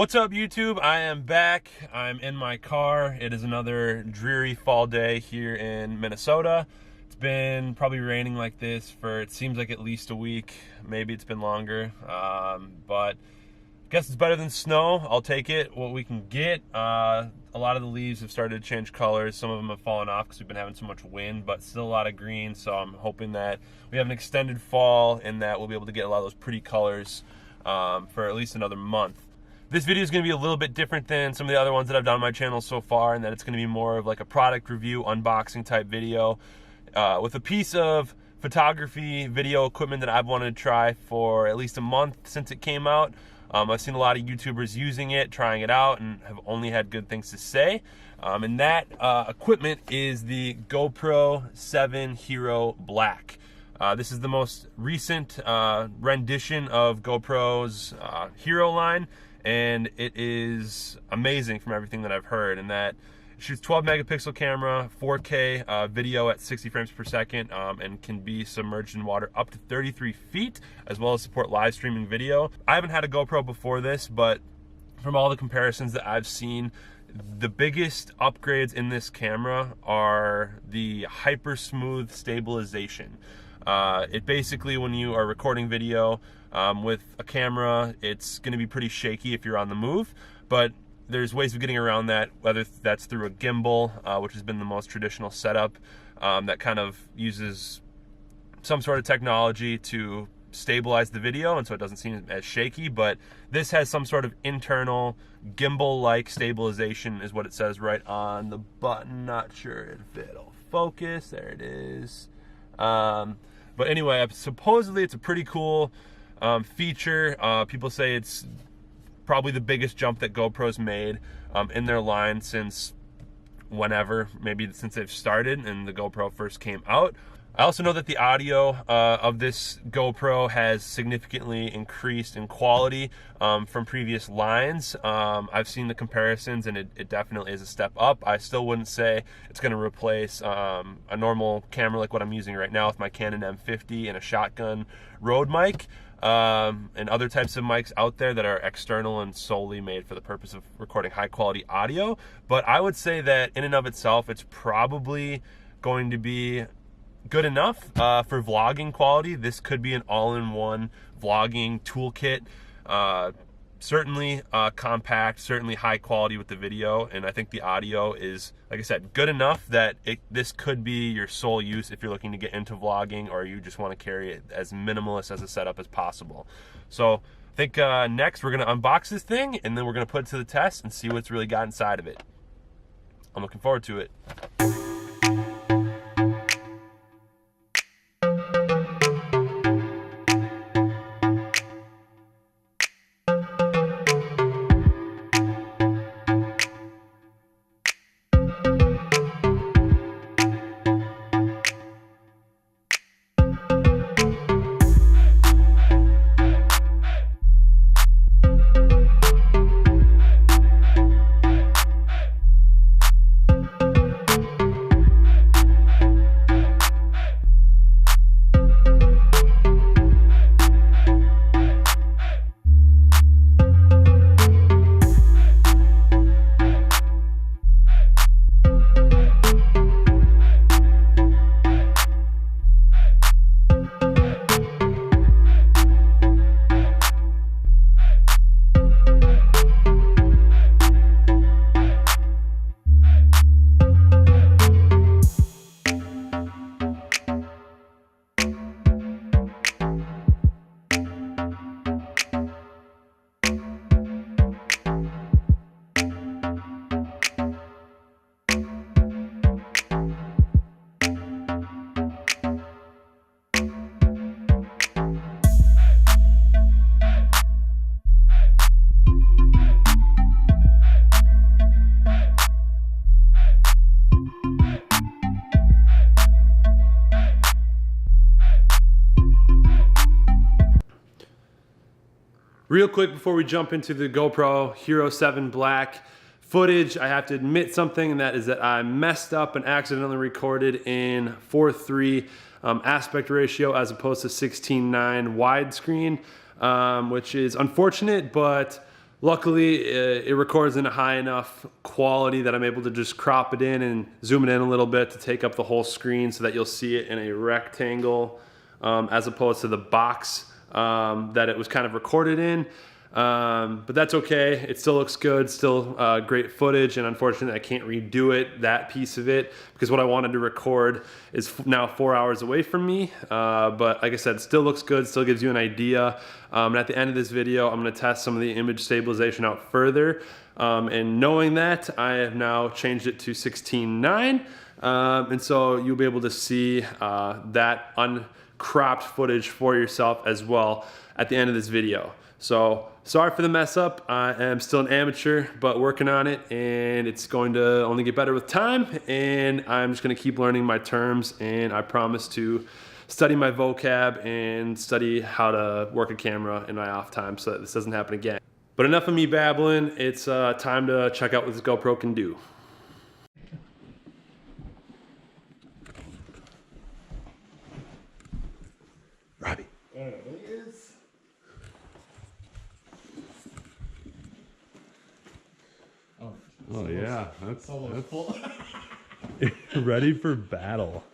What's up, YouTube? I am back. I'm in my car. It is another dreary fall day here in Minnesota. It's been probably raining like this for, it seems like, at least a week. Maybe it's been longer, but I guess it's better than snow. I'll take it, what we can get. A lot of the leaves have started to change colors. Some of them have fallen off because we've been having so much wind, but still a lot of green. So I'm hoping that we have an extended fall and that we'll be able to get a lot of those pretty colors for at least another month. This video is going to be a little bit different than some of the other ones that I've done on my channel so far, in that it's going to be more of like a product review, unboxing type video with a piece of photography, video equipment that I've wanted to try for at least a month since it came out. I've seen a lot of YouTubers using it, trying it out, and have only had good things to say. And that equipment is the GoPro HERO7 Black. This is the most recent rendition of GoPro's Hero line, and it is amazing from everything that I've heard. And that it shoots 12 megapixel camera, 4K video at 60 frames per second, and can be submerged in water up to 33 feet, as well as support live streaming video. I haven't had a GoPro before this, but from all the comparisons that I've seen, the biggest upgrades in this camera are the hyper smooth stabilization. It basically, when you are recording video with a camera, it's going to be pretty shaky if you're on the move, but there's ways of getting around that, whether that's through a gimbal, which has been the most traditional setup, that kind of uses some sort of technology to stabilize the video, and so it doesn't seem as shaky. But this has some sort of internal gimbal-like stabilization, is what it says right on the button. Not sure if it'll focus. There it is. But anyway, supposedly it's a pretty cool feature. People say it's probably the biggest jump that GoPro's made in their line since whenever, maybe since they've started and the GoPro first came out. I also know that the audio of this GoPro has significantly increased in quality from previous lines. I've seen the comparisons, and it definitely is a step up. I still wouldn't say it's going to replace a normal camera like what I'm using right now with my Canon M50 and a shotgun Rode mic, and other types of mics out there that are external and solely made for the purpose of recording high quality audio. But I would say that in and of itself, it's probably going to be good enough for vlogging quality. This could be an all-in-one vlogging toolkit. Certainly compact, certainly high quality with the video, and I think the audio is, like I said, good enough that this could be your sole use if you're looking to get into vlogging, or you just want to carry it as minimalist as a setup as possible. So I think next we're going to unbox this thing, and then we're going to put it to the test and see what's really got inside of it. I'm looking forward to it. Real quick before we jump into the GoPro HERO7 Black footage, I have to admit something, and that is that I messed up and accidentally recorded in 4:3 aspect ratio as opposed to 16:9 widescreen, which is unfortunate, but Luckily, it records in a high enough quality that I'm able to just crop it in and zoom it in a little bit to take up the whole screen so that you'll see it in a rectangle as opposed to the box that it was kind of recorded in. But that's okay. It still looks good, still great footage, and unfortunately I can't redo it, that piece of it, because what I wanted to record is now 4 hours away from me. But like I said, it still looks good, still gives you an idea. And at the end of this video, I'm gonna test some of the image stabilization out further. And knowing that, I have now changed it to 16:9. And so you'll be able to see that uncropped footage for yourself as well at the end of this video. So sorry for the mess up. I am still an amateur, but working on it, and it's going to only get better with time. And I'm just going to keep learning my terms, and I promise to study my vocab and study how to work a camera in my off time so that this doesn't happen again. But enough of me babbling. It's time to check out what this GoPro can do. Robbie. There it is. Oh yeah, that's full. ready for battle.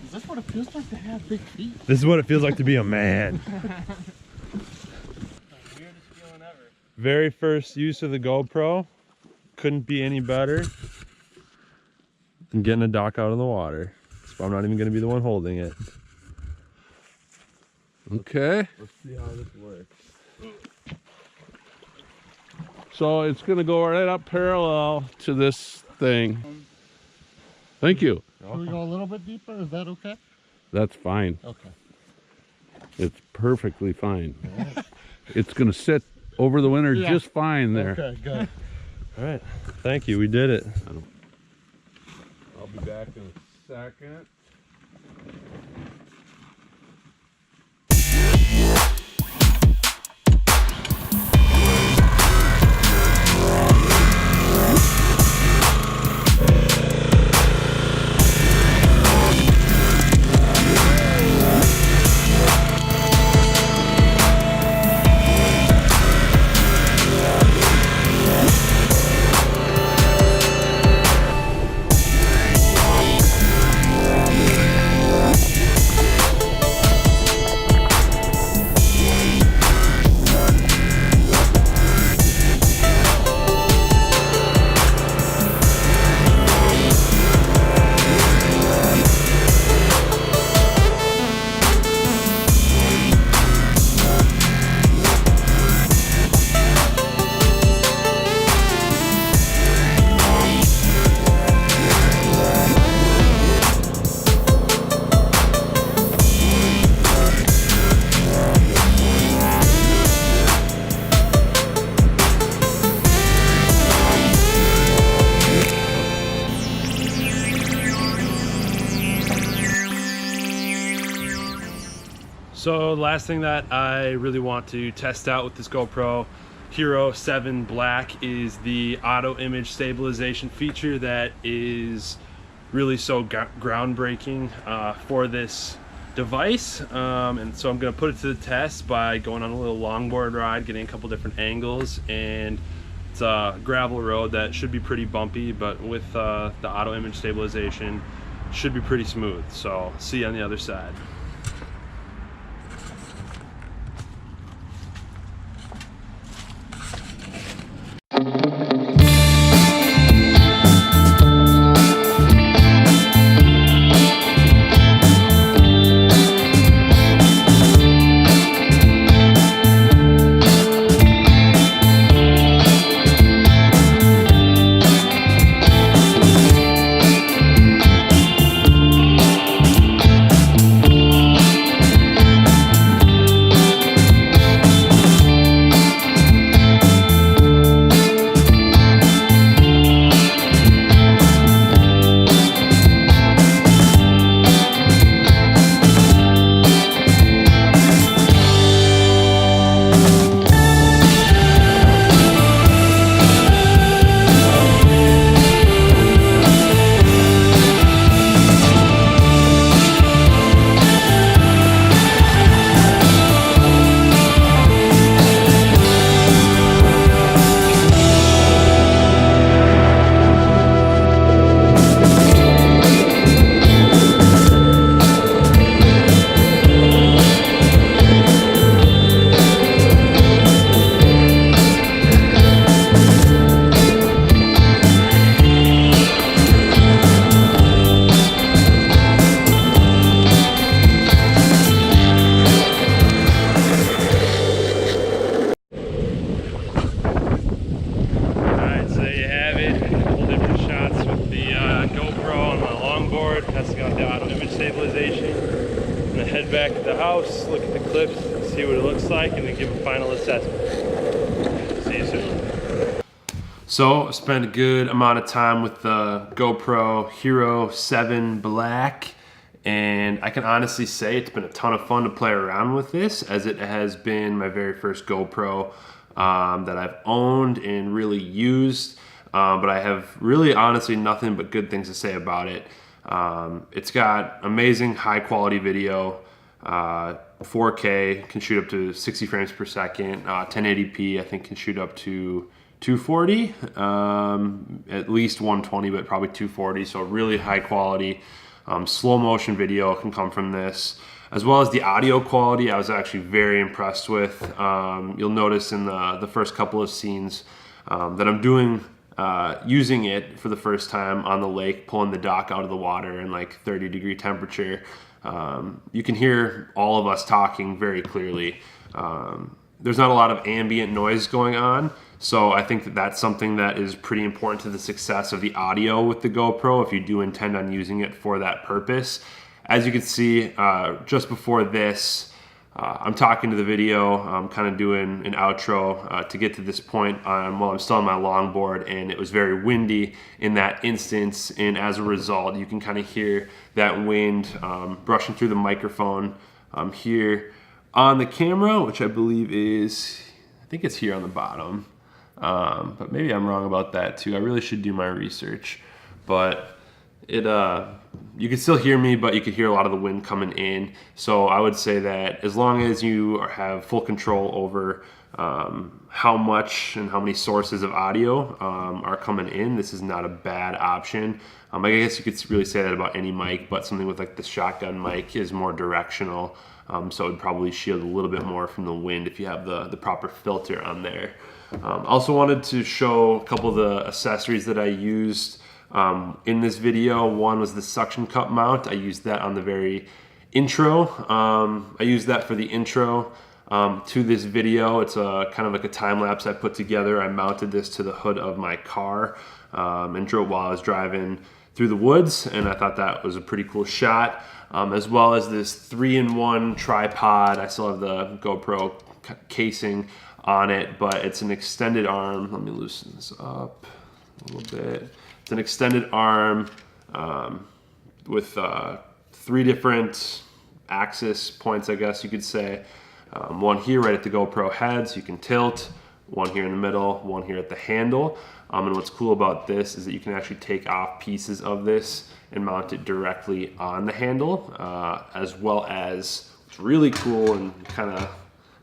Is this what it feels like to have big feet? This is what it feels like to be a man. Weirdest feeling ever. Very first use of the GoPro, couldn't be any better than getting a dock out of the water. So I'm not even going to be the one holding it. Okay, Let's see how this works. so it's gonna go right up parallel to this thing. Thank you. Can we go a little bit deeper? Is that okay? That's fine. Okay. It's perfectly fine. It's gonna sit over the winter Yeah. just fine there. Okay, good. All right, thank you, we did it. I'll be back in a second. So the last thing that I really want to test out with this GoPro HERO7 Black is the auto image stabilization feature that is really so groundbreaking for this device. And so I'm going to put it to the test by going on a little longboard ride, getting a couple different angles, and it's a gravel road that should be pretty bumpy, but with the auto image stabilization should be pretty smooth. So see you on the other side. like and then give a final assessment. See you soon. So I spent a good amount of time with the GoPro HERO7 Black, and I can honestly say it's been a ton of fun to play around with this, as it has been my very first GoPro that I've owned and really used, but I have really honestly nothing but good things to say about it. It's got amazing high quality video, 4K, can shoot up to 60 frames per second, 1080p I think can shoot up to 240, at least 120, but probably 240, so really high quality. Slow motion video can come from this, as well as the audio quality I was actually very impressed with. You'll notice in the first couple of scenes that I'm doing using it for the first time on the lake, pulling the dock out of the water in like 30-degree temperature. You can hear all of us talking very clearly. There's not a lot of ambient noise going on, so I think that that's something that is pretty important to the success of the audio with the GoPro if you do intend on using it for that purpose. As you can see, just before this, I'm talking to the video, I'm kind of doing an outro to get to this point while I'm still on my longboard, and it was very windy in that instance, and as a result you can kind of hear that wind brushing through the microphone here on the camera, which I believe is, I think it's here on the bottom, but maybe I'm wrong about that too. I really should do my research, but it you can still hear me, but you could hear a lot of the wind coming in. So I would say that as long as you have full control over how much and how many sources of audio are coming in, this is not a bad option. I guess you could really say that about any mic, but something with like the shotgun mic is more directional, so it would probably shield a little bit more from the wind if you have the proper filter on there. Also wanted to show a couple of the accessories that I used in this video. One was the suction cup mount. I used that on the very intro. I used that for the intro to this video. It's a kind of like a time lapse I put together. I mounted this to the hood of my car and drove while I was driving through the woods, and I thought that was a pretty cool shot. As well as this 3-in-1 tripod. I still have the GoPro casing on it, but it's an extended arm. Let me loosen this up a little bit. It's an extended arm with 3 different axis points, I guess you could say. One here right at the GoPro head, so you can tilt. One here in the middle, one here at the handle. And what's cool about this is that you can actually take off pieces of this and mount it directly on the handle, as well as what's really cool and kind of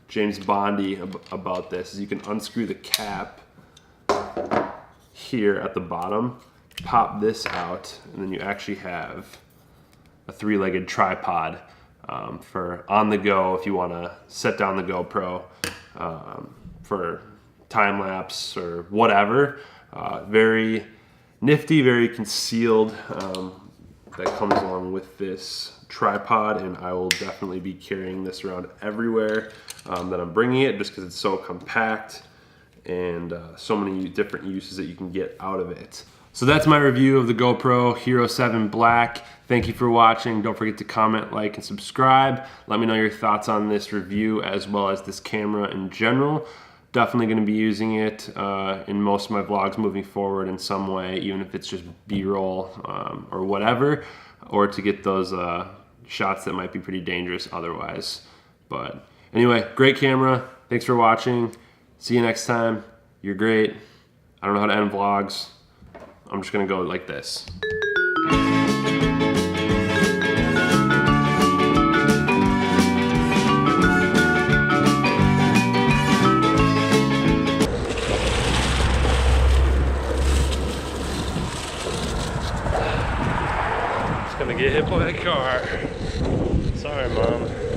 James Bondy about this is you can unscrew the cap here at the bottom, pop this out, and then you actually have a 3-legged tripod for on the go if you want to set down the GoPro for time lapse or whatever. Very nifty, very concealed. That comes along with this tripod, and I will definitely be carrying this around everywhere that I'm bringing it, just because it's so compact and so many different uses that you can get out of it. So that's my review of the GoPro HERO7 Black. Thank you for watching. Don't forget to comment, like, and subscribe. Let me know your thoughts on this review as well as this camera in general. Definitely going to be using it in most of my vlogs moving forward in some way, even if it's just B-roll or whatever, or to get those shots that might be pretty dangerous otherwise. But anyway, great camera. Thanks for watching. See you next time. You're great. I don't know how to end vlogs. I'm just going to go like this. Gonna get hit by a car. Sorry, Mom.